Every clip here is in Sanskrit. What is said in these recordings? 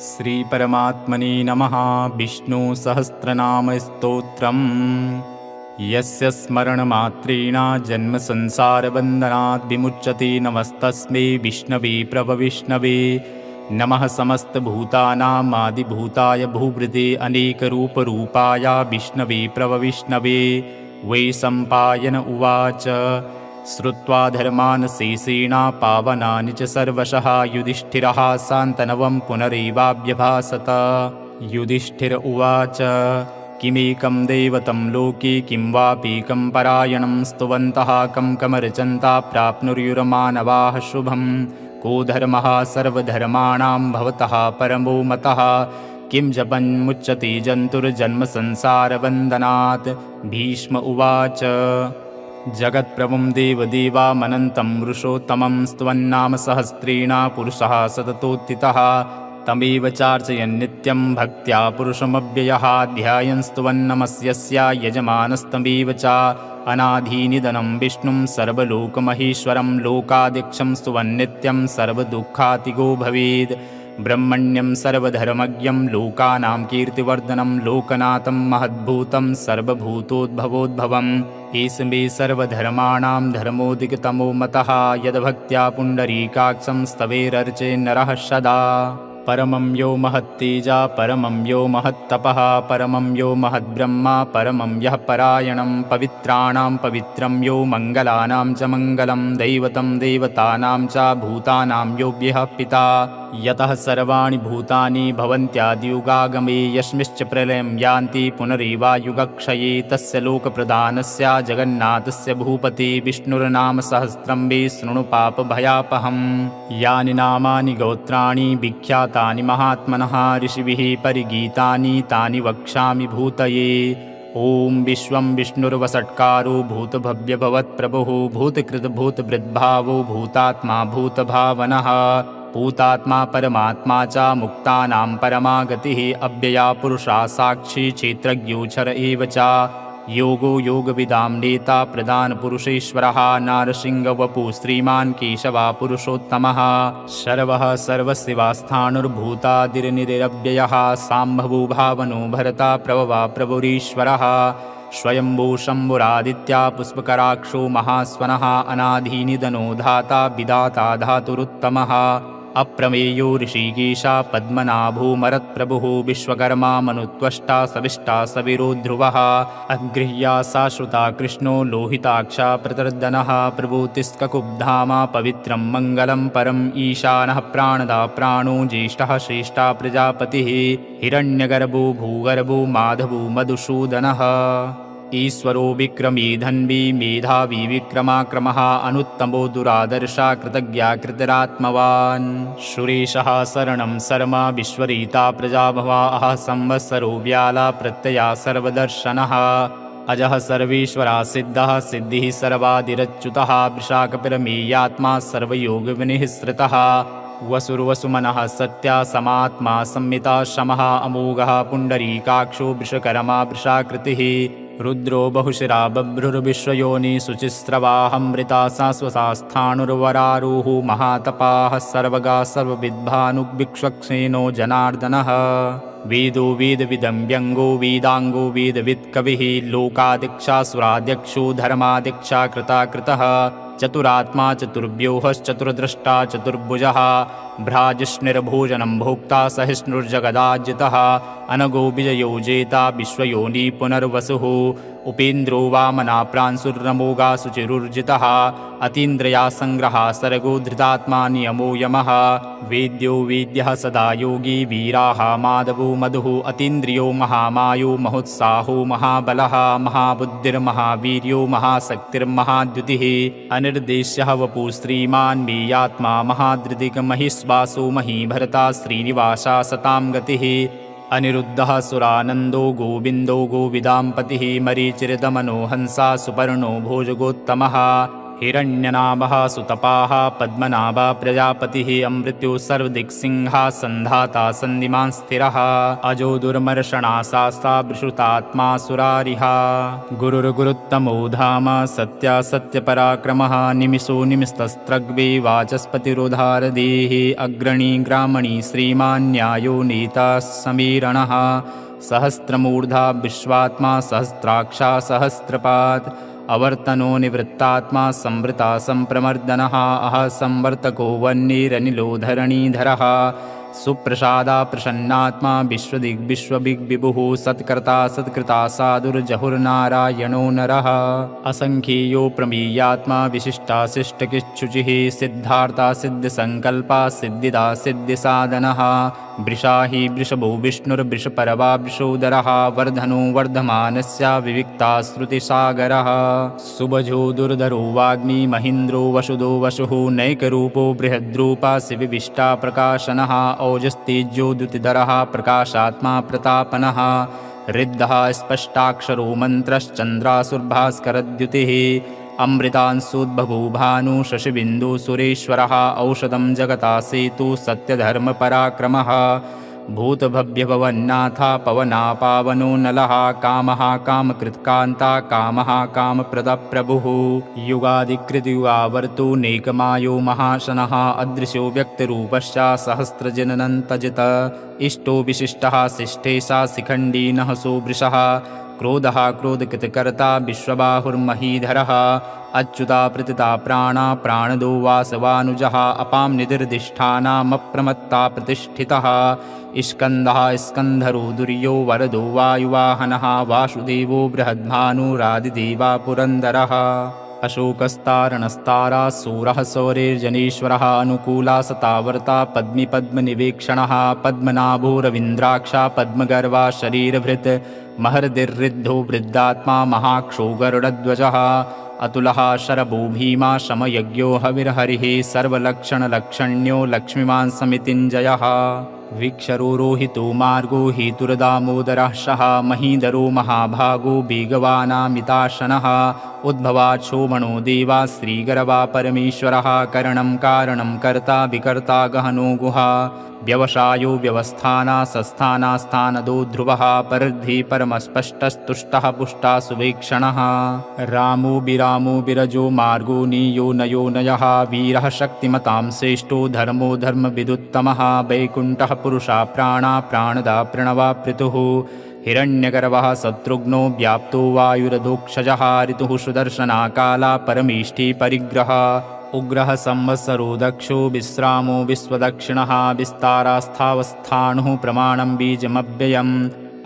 श्रीपरमात्मने नमः। विष्णुसहस्रनामस्तोत्रम्। यस्य स्मरणमात्रेण जन्मसंसारबन्धनात् विमुच्यते। नमस्तस्मै विष्णवे प्रभविष्णवे। नमः समस्तभूतानामादिभूताय भूभृते अनेकरूपरूपाय विष्णवे प्रभविष्णवे। वैशम्पायन उवाच श्रुत्वा धर्मान् शेषेण पावनानि च सर्वशः युधिष्ठिरः शान्तनवं पुनरेवाभ्यभाषत। युधिष्ठिर उवाच किमेकं दैवतं लोके किं वापीकं परायणं स्तुवन्तः कं कमर्चन्ता प्राप्नुर्युरमानवाः शुभं। को धर्मः सर्वधर्माणां भवतः परमो मतः। किं जपन्मुच्यते जन्तुर्जन्मसंसारबन्धनात्। भीष्म उवाच जगत्प्रभुं देवदेवामनन्तं वृषोत्तमं स्तुवन्नाम सहस्रेण पुरुषः सततोत्थितः। तमेव चार्चयन् नित्यं भक्त्या पुरुषमव्ययः। ध्यायन् स्तुवन्नमस्यस्य यजमानस्तमेव च अनाधिनिधनं विष्णुं सर्वलोकमहेश्वरं। लोकाध्यक्षं स्तुवन्नित्यं सर्वदुःखातिगो भवेत्। ब्रह्मण्यं सर्वधर्मज्ञं लोकानां कीर्तिवर्धनं। लोकनाथं महद्भूतं सर्वभूतोद्भवोद्भवम्। एष मे सर्वधर्माणां धर्मोऽधिकतमो मतः। यद्भक्त्या पुण्डरीकाक्षं स्तवेरर्चे नरः सदा। परमं यो महत्तेजा परमं यो महत्तपः। परमं यो महद्ब्रह्मा परमं यः परायणं। पवित्राणां पवित्रं यो मङ्गलानां च मङ्गलं। दैवतं देवतानां च भूतानां यो व्यः पिता। यतः सर्वाणि भूतानि भवन्त्यादियुगागमे। यस्मिंश्च प्रलयं यान्ति पुनरेवायुगक्षये। तस्य लोकप्रधानस्य जगन्नाथस्य भूपते विष्णुर्नाम सहस्रं मे शृणु पापभयापहम्। यानि नामानि गोत्राणि विख्यातानि महात्मनः ऋषिभिः परिगीतानि तानि वक्ष्यामि भूतये। ॐ विश्वं विष्णुर्वषट्कारो भूतभव्यभवत्प्रभुः। भूतकृतभूतभृद्भावो भूतात्मा भूतभावनः। भूतात्मा परमात्मा च मुक्तानां परमा गतिः। अव्यया पुरुषा साक्षी क्षेत्रज्ञोऽक्षर एव च। योगो योगविदां नेता प्रधानपुरुषेश्वरः। नारसिंहवपुः श्रीमान् केशवा पुरुषोत्तमः। सर्वः सर्वशिवास्थाणुर्भूतादिर्निरव्ययः। शाम्भवो भावनो भरता प्रभवा प्रभुरीश्वरः। स्वयंभू शम्भुरादित्या पुष्पकराक्षो महास्वनः। अनाधिनिधनो धाता विधाता धातुरुत्तमः। अप्रमेयो ऋषिकेशा पद्मनाभो मरत्प्रभुः। विश्वकर्मा मनुत्वष्टा सविष्टा सविरो ध्रुवः। अगृह्या शाश्वता कृष्णो लोहिताक्षा प्रतर्दनः। प्रभुतिष्ककुब्धामा पवित्रं मङ्गलं परम्। ईशानः प्राणदा प्राणो ज्येष्ठः श्रेष्ठा प्रजापतिः। हिरण्यगर्भो भूगर्भो माधवो मधुसूदनः। ईश्वरो विक्रमी धन्वी मेधावी विक्रमाक्रमः। अनुत्तमो दुरादर्शा कृतज्ञा कृतरात्मवान्। सुरेशः शरणं शर्मा विश्वरीता प्रजाभवाः। संवत्सरो व्याला प्रत्यया सर्वदर्शनः। अजः सर्वेश्वरा सिद्धः सिद्धिः सर्वादिरच्युतः। वृषाकपिरमेयात्मा सर्वयोगविनिःसृतः। वसुर्वसुमनः सत्या समात्मा संमिता शमः। अमोघः पुण्डरीकाक्षो वृषकर्मा वृषाकृतिः। रुद्रो बहुशिरा बभ्रुर्विश्वयोनि शुचिस्रवाहमृता शाश्वतास्थाणुर्वरारोः महातपाः। सर्वगा सर्वविद्भानुविक्ष्वक्सेनो जनार्दनः। वेदो वेदविदं व्यङ्गो वेदाङ्गो वेदवित्कविः। लोकाध्यक्षासुराध्यक्षो धर्माध्यक्षा कृता कृतः। चतुरात्मा चतुर्व्यूहश्चतुर्द्रष्टा चतुर्भुजः। भ्राजिष्णुर्भोजनं भोक्ता सहिष्णुर्जगदाजितः। अनगो विजयो जेता विश्वयोनि पुनर्वसुः। उपेन्द्रो वामना प्रांशुर्नमोगा शुचिरुर्जितः। अतीन्द्रिया संग्रहा सर्गो धृतात्मा नियमो यमः। वेद्यो वेद्यः सदा योगी वीराः माधवो मधुः। अतीन्द्रियो महामायो महोत्साहो महाबलः। महाबुद्धिर्महावीर्यो महाशक्तिर्महाद्युतिः। अनिर्देश्यः वपुः श्रीमान् मेयात्मा महाधृतिकमहिश्वासो महीभरता श्रीनिवासा सतां गतिः। अनिरुद्धः सुरानन्दो गोविन्दो गोविदाम्पतिः। मरीचिर्दमनो हंसा सुपर्णो भोजगोत्तमः। हिरण्यनाभः सुतपाः पद्मनाभा प्रजापतिः अमृत्युः सर्वदिक्सिंहा सन्धाता सन्धिमान् स्थिरः अजो दुर्मर्षणाशास्ता विश्रुतात्मा सुरारिः गुरुर्गुरुत्तमो धाम सत्यासत्यपराक्रमः निमिषो निमिषतस्त्रग्वे वाचस्पतिरुधारदेः अग्रणी ग्रामणी श्रीमान् न्यायो नीता समीरणः सहस्रमूर्धा विश्वात्मा सहस्राक्षा सहस्रपात् अवर्तनो निवृत्तात्मा संवृता संप्रमर्दनः अह संवर्तको वह्निरनिलो धरणीधरः सुप्रसादा प्रसन्नात्मा विश्वदिग्विश्वविग्विभुः सत्कर्ता सत्कृता साधुर्जहुर्नारायणो नरः असंख्येयो प्रमेयात्मा विशिष्टाशिष्टकिच्छुचिः सिद्धार्था सिद्धिसङ्कल्पा सिद्धिदा सिद्धिसाधनः वृषा हि वृषभो विष्णुर्वृषपर्वा वृषोदरः वर्धनो वर्धमानस्य विविक्ता श्रुतिसागरः सुभजो दुर्धरो वाग्मी महीन्द्रो वसुदो वसुः नैकरूपो बृहद्रूपा शिविविष्टा प्रकाशनः औजस्तेजो द्युतिधरः प्रकाशात्मा प्रतापनः ऋद्धः स्पष्टाक्षरो मन्त्रश्चन्द्रासुर्भास्करद्युतिः अमृतांशुद्बभूभानु शशिबिन्दु सुरेश्वरः औषधं जगता सेतु सत्यधर्मपराक्रमः भूतभव्यभवन्नाथ पवना पावनो नलः कामः कामकृत्कान्ता कामः कामप्रदप्रभुः युगादिकृतयुगावर्तो नेकमायो महाशनः अदृश्यो व्यक्तिरूपश्च सहस्रजननन्तजित इष्टो विशिष्टः शिष्टेशा शिखण्डीनः सोवृषः क्रोधः क्रोधकृतकर्ता विश्वबाहुर्महीधरः अच्युता प्रतिता प्राणा प्राणदो वासवानुजः अपां निधिर्धिष्ठानामप्रमत्ता प्रतिष्ठितः स्कन्दः स्कन्धरो दुर्यो वरदो वायुवाहनः वासुदेवो बृहद्भानुरादिदेवा पुरन्दरः अशोकस्तारणस्तारा सूरः सौरेर्जनेश्वरः अनुकूला सतावर्ता पद्मी पद्मनिवेक्षणः पद्मनाभो रवीन्द्राक्षा पद्मगर्वा शरीरभृत् महर्दिर्ऋद्धो वृद्धात्मा महाक्षो गरुडध्वजः अतुलः शरभो भीमा शमयज्ञो हविर्हरिः सर्वलक्षणलक्षण्यो लक्ष्मीमान् समितिञ्जयः वीक्षरोहितो मार्गो हेतुर्दामोदरः शः महीधरो महाभागो वेगवानामिताशनः उद्भवाच्छोभनो देवा श्रीगर्वा परमेश्वरः करणं कारणं कर्ता विकर्ता गहनो गुहा व्यवसायो व्यवस्थाना सस्थाना स्थानदो ध्रुवः परद्धि परमस्पष्टस्तुष्टः पुष्टा सुवेक्षणः रामो विरामो विरजो मार्गो नीयो नयो नयः वीरः शक्तिमतां श्रेष्ठो धर्मो धर्मविदुत्तमः वैकुण्ठः पुरुषा प्राणा प्राणदा प्रणवा पृथुः हिरण्यगर्वः शत्रुघ्नो व्याप्तो वायुरधोक्षजः ऋतुः सुदर्शना काला परमेष्ठी परिग्रह उग्रः संवत्सरो दक्षो विश्रामो विश्वदक्षिणः विस्तारास्थावस्थाणुः प्रमाणं बीजमव्ययम्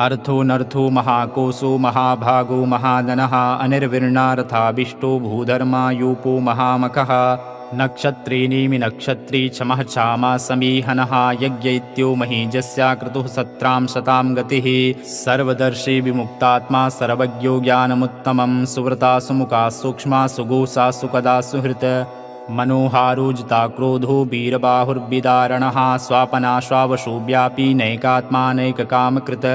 अर्थो नर्थो महाकोशो महाभागो महादनः अनिर्विर्णारथाभिष्टो भूधर्मा यूपो महामखः नक्षत्रे नेमि नक्षत्री क्षमः क्षामा समीहनः यज्ञैत्यो महीजस्या क्रतुः सत्रां शतां गतिः सर्वदर्शी विमुक्तात्मा सर्वज्ञो ज्ञानमुत्तमं सुव्रता सुमुखा सूक्ष्मा सुगोसा सुकदा सुहृत् मनोहारोजिता क्रोधो वीरबाहुर्विदारणः स्वापनाश्वावशो व्यापी नैकात्मानैककामकृत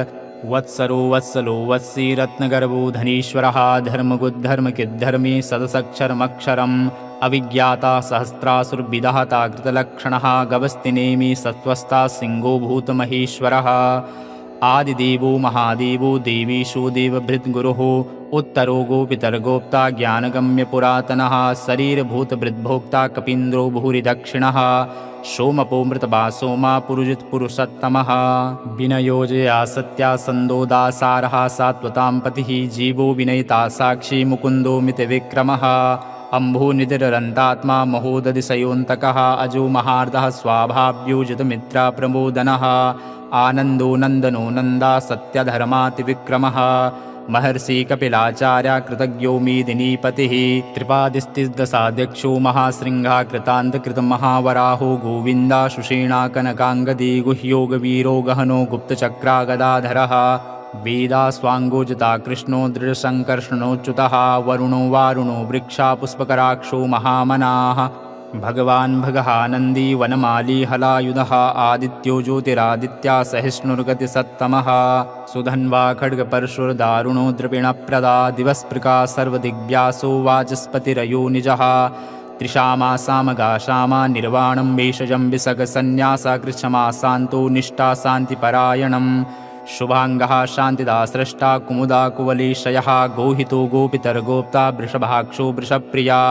वत्सरो वत्सलो वत्सी रत्नगर्भो धनीश्वरः धर्मगुद्धर्मकिद्धर्मी सदसक्षरमक्षरम् अविज्ञाता सहस्रासुर्विदहता कृतलक्षणः गवस्तिनेमि सत्त्वस्ता सिंहो भूतमहेश्वरः आदिदेवो महादेवो देवीषु देवभृद्गुरुः उत्तरो गोपितर्गोप्ता ज्ञानगम्यपुरातनः शरीरभूतभृद्भोक्ता कपीन्द्रो भूरिदक्षिणः सोमपो मृतभा सोमा पुरुषित्पुरुषोत्तमः विनयोजया सत्या सन्दोदासारः सात्वतां पतिः जीवो विनयिता साक्षी मुकुन्दो मितविक्रमः अम्भोनिधिरन्तात्मा महोदधिशयोऽन्तकः अजो महार्दः स्वाभाव्योजितमित्रा प्रमोदनः आनन्दो नन्दनो नन्दा सत्यधर्मातिविक्रमः महर्षि कपिलाचार्य कृतज्ञो मेदिनीपतिः त्रिपादिस्तिदशाध्यक्षो महाशृङ्गा कृतान्तकृतमहावराहो गोविन्दा सुषेणा कनकाङ्गदी गुह्योगवीरो गहनो गुप्तचक्रा गदाधरः वेदा स्वाङ्गोजिता कृष्णो दृढसङ्कर्षणोच्युतः वरुणो वारुणो वृक्षा पुष्पकराक्षो महामनाः भगवान् भगहानन्दी वनमाली हलायुधः आदित्यो ज्योतिरादित्या सहिष्णुर्गतिसत्तमः सुधन्वा खड्गपरशुर्दारुणो द्रविणप्रदा दिवस्पृका सर्वदिग्व्यासो वाचस्पतिरयो निजः त्रिशामा सामगा शामा निर्वाणं वेषजं विसगसन्न्यासा कृच्छमा शान्तो निष्ठा शान्तिपरायणम् शुभाङ्गः शान्तिदा स्रष्टा कुमुदा कुवलीशयः गोहितो गोपितर्गोप्ता वृषभाक्षो वृषप्रिया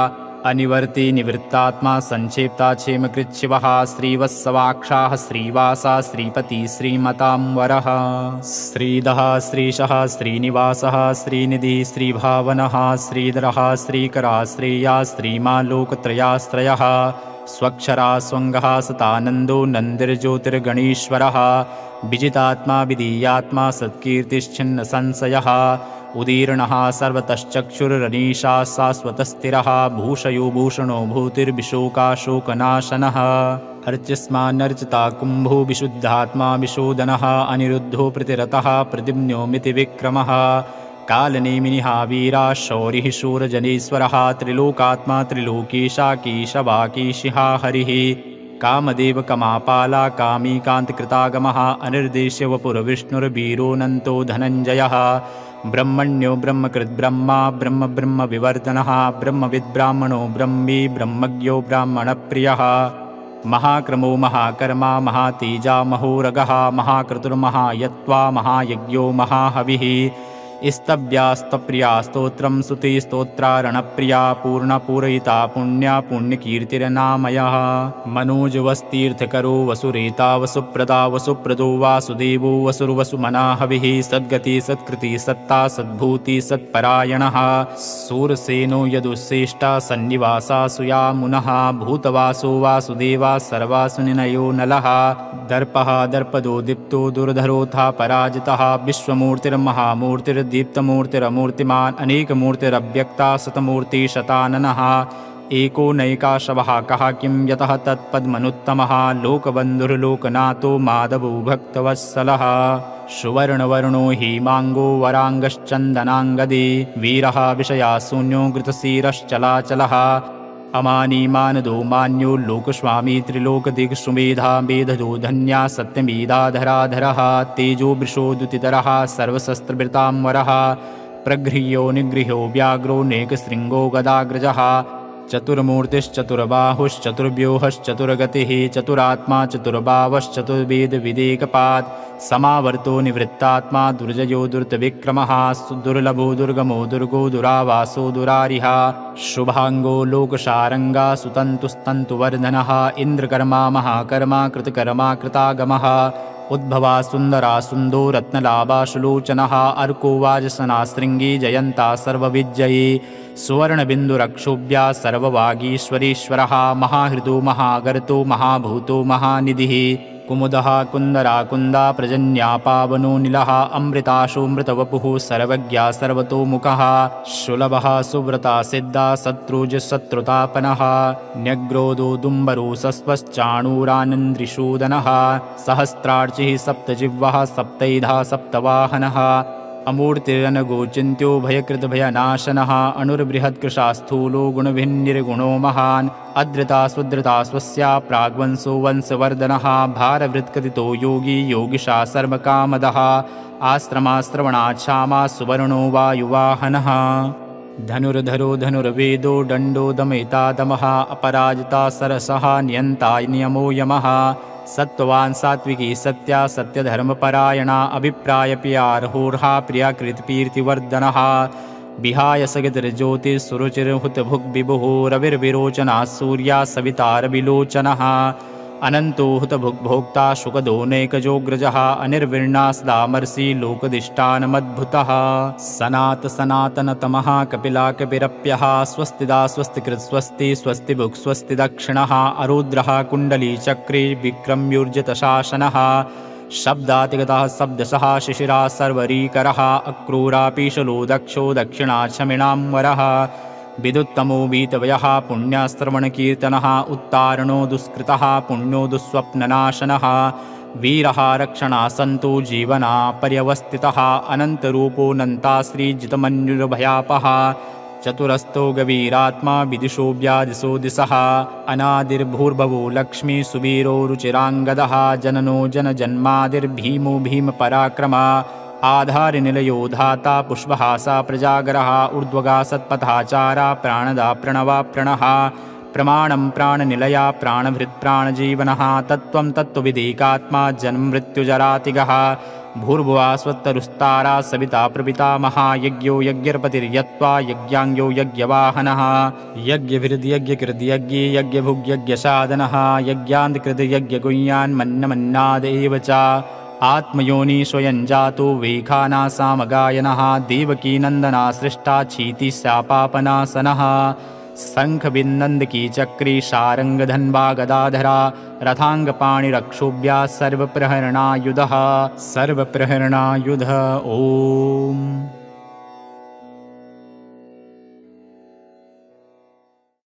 अनिवर्ति निवृत्तात्मा संक्षेप्ता क्षेमकृच्छिवः श्रीवत्सवाक्षाः श्रीवासा श्रीपति श्रीमतांवरः श्रीदः श्रीशः श्रीनिवासः श्रीनिधि श्रीभावनः श्रीधरः श्रीकरा श्रेया श्रीमालोकत्रयाश्रयः स्वक्षरा स्वङ्गः सतानन्दो नन्दिर्ज्योतिर्गणेश्वरः विजितात्मा विधीयात्मा सत्कीर्तिश्छिन्नसंशयः उदीर्णः सर्वतश्चक्षुरनीशा शाश्वतस्थिरः भूषयो भूषणो भूतिर्विशोकाशोकनाशनः अर्च्यस्मान्नर्चिता कुम्भो विशुद्धात्मा विशोदनः अनिरुद्धो प्रतिरतः प्रद्युम्नो मितिविक्रमः कालनेमिनिः वीरा शौरिः शूरजनेश्वरः त्रिलोकात्मा त्रिलोकीशा केशवाकीशिः हरिः कामदेव कमापाला कामीकान्तकृतागमः अनिर्देश्य वपुरविष्णुर्वीरोऽनन्तो धनञ्जयः ब्रह्मण्यो ब्रह्मकृद्ब्रह्मा ब्रह्मविवर्धनः ब्रह्मविद्ब्राह्मणो ब्रह्मी ब्रह्मज्ञो ब्राह्मणप्रियः महाक्रमो महाकर्मा महातेजा महोरगः महाक्रतुर्महायत्वा महायज्ञो महाहविः स्तव्यास्तप्रिया स्तोत्रं स्तुतिस्तोत्रारणप्रिया पूर्णपूरयिता पुण्या पुण्यकीर्तिर्नामयः मनोजवस्तीर्थकरो वसुरेता वसुप्रदा वसुप्रदो वासुदेवो वसुर्वसुमनाहविः सद्गति सत्कृति सत्ता सद्भूति सत्परायणः सूरसेनो यदुश्रेष्टा सन्निवासा सुयामुनः भूतवासो वासुदेवा सर्वासुनिनयो नलः दर्पः दर्पदो दीप्तो दुर्धरोऽथा पराजितः विश्वमूर्तिर्महामूर्तिर्दीप्तमूर्तिरमूर्तिमान् अनेकमूर्तिरव्यक्ता शतमूर्ति शताननः एको नैकाशवः कः किं यतः तत्पद्मनुत्तमः लोकबन्धुर्लोकनाथो माधवो भक्तवत्सलः सुवर्णवर्णो हेमाङ्गो वराङ्गश्चन्दनाङ्गदी वीरः विषयाशून्यो घृतशिरश्चलाचलः अमानी मानदो मान्यो लोकस्वामी त्रिलोकदिक्सुमेधा मेधदो धन्या सत्यमेधाधराधरः तेजो वृषोदुतितरः सर्वशस्त्रभृतांवरः प्रगृह्यो निगृह्यो व्याघ्रो नेकशृङ्गो गदाग्रजः चतुर्मूर्तिश्चतुर्बाहुश्चतुर्व्यूहश्चतुर्गतिः चतुरात्मा चतुर्बावश्चतुर्वेदविदेकपात् समावर्तो निवृत्तात्मा दुर्जयो दुर्तविक्रमः दुर्लभो दुर्गमो दुर्गो दुरावासो दुरारिः शुभाङ्गो लोकशारङ्गा सुतन्तुस्तन्तुवर्धनः इन्द्रकर्मा महाकर्मा कृतकर्मा कृतागमः उद्भवा सुन्दरा सुन्दो रत्नलाभा सुलोचनः अर्को वाजसना शृङ्गी जयन्ता सर्वविजयी सुवर्णबिन्दुरक्षोभ्या सर्ववागीश्वरीश्वरः महाहृदो महागर्तो महाभूतो महानिधिः कुमुदः कुन्दराकुन्दा प्रजन्या पावनो नीलः अमृताशोऽमृतवपुः सर्वज्ञा सर्वतोमुखः सुलभः सुव्रता सिद्धा शत्रुजशत्रुतापनः न्यग्रोधो दुम्बरो सस्वश्चाणूरानन्द्रिशूदनः सहस्रार्चिः सप्तजिह्वः सप्तैधा सप्तवाहनः अमूर्तिरनगोचिन्त्यो भयकृतभयनाशनः अणुर्बृहत्कृशास्थूलो गुणभिन्निर्गुणो महान् अद्रिता सुद्रता स्वस्या प्राग्वंशो वंशवर्धनः भारवृत्कथितो योगी योगिशा सर्वकामदः आश्रमाश्रवणाच्छामा सुवर्णो वायुवाहनः धनुर्धरो धनुर्वेदो दण्डो दमयिता दमः अपराजिता सरसः नियन्ता नियमो यमः सत्त्वान् सात्विकी सत्या सत्यधर्मपरायणा अभिप्रायप्रियार्होर्हा प्रियाकृतकीर्तिवर्धनः विहाय सगितर्ज्योतिःसुरुचिर्हुतभुग्विभुः रविर्विरोचना सूर्या सवितारविलोचनः अनन्तो हुतभुग्भोक्ता शुकदोनैकजोऽग्रजः अनिर्विण्णा सदामर्षि लोकदिष्टानमद्भुतः सनातनतमः कपिला कपिरप्यः स्वस्तिदा स्वस्तिकृत् स्वस्ति स्वस्तिभुक् स्वस्ति दक्षिणः अरुद्रः कुण्डलीचक्रे विक्रम्युर्जितशासनः शब्दातिगतः शब्दशः शिशिरा सर्वरीकरः अक्रूरापीशलो दक्षो दक्षिणाक्षमिणाम्बरः विदुत्तमो वीतवयः पुण्याश्रवणकीर्तनः उत्तारणो दुष्कृतः पुण्यो दुःस्वप्ननाशनः वीरः रक्षणासन्तो जीवना पर्यवस्थितः अनन्तरूपोऽनन्ता श्रीजितमन्युर्भयापः चतुरस्थो गवीरात्मा विदिशो व्यादिशो दिशः अनादिर्भूर्भुवो लक्ष्मी सुवीरो रुचिराङ्गदः जननो जनजन्मादिर्भीमो भीमपराक्रमा आधारनिलयो धाता पुष्पहासा प्रजागरः ऊर्ध्वगा सत्पथाचारा प्राणदा प्रणवा प्रणः प्रमाणं प्राणनिलया प्राणभृत्प्राणजीवनः तत्त्वं तत्त्वविदेकात्मा जन्ममृत्युजरातिगः भूर्भुवः स्वत्तरुस्तारा सविता प्रपितामहः यज्ञो यज्ञर्पतिर्यत्वा यज्ञाङ्ग्यो यज्ञवाहनः यज्ञभिर्यज्ञकृद्यज्ञे यज्ञभुग्यज्ञसाधनः यज्ञान्तकृतयज्ञगुह्यान्मन्नमन्नाद एव च आत्मयोनि स्वयं जातो वेखानासामगायनः देवकीनन्दना सृष्टा क्षितिशापापनाशनः शङ्खबिन्दकी चक्री शारङ्गधन्वा गदाधरा रथाङ्गपाणिरक्षोभ्याः सर्वप्रहरणायुधः ॐ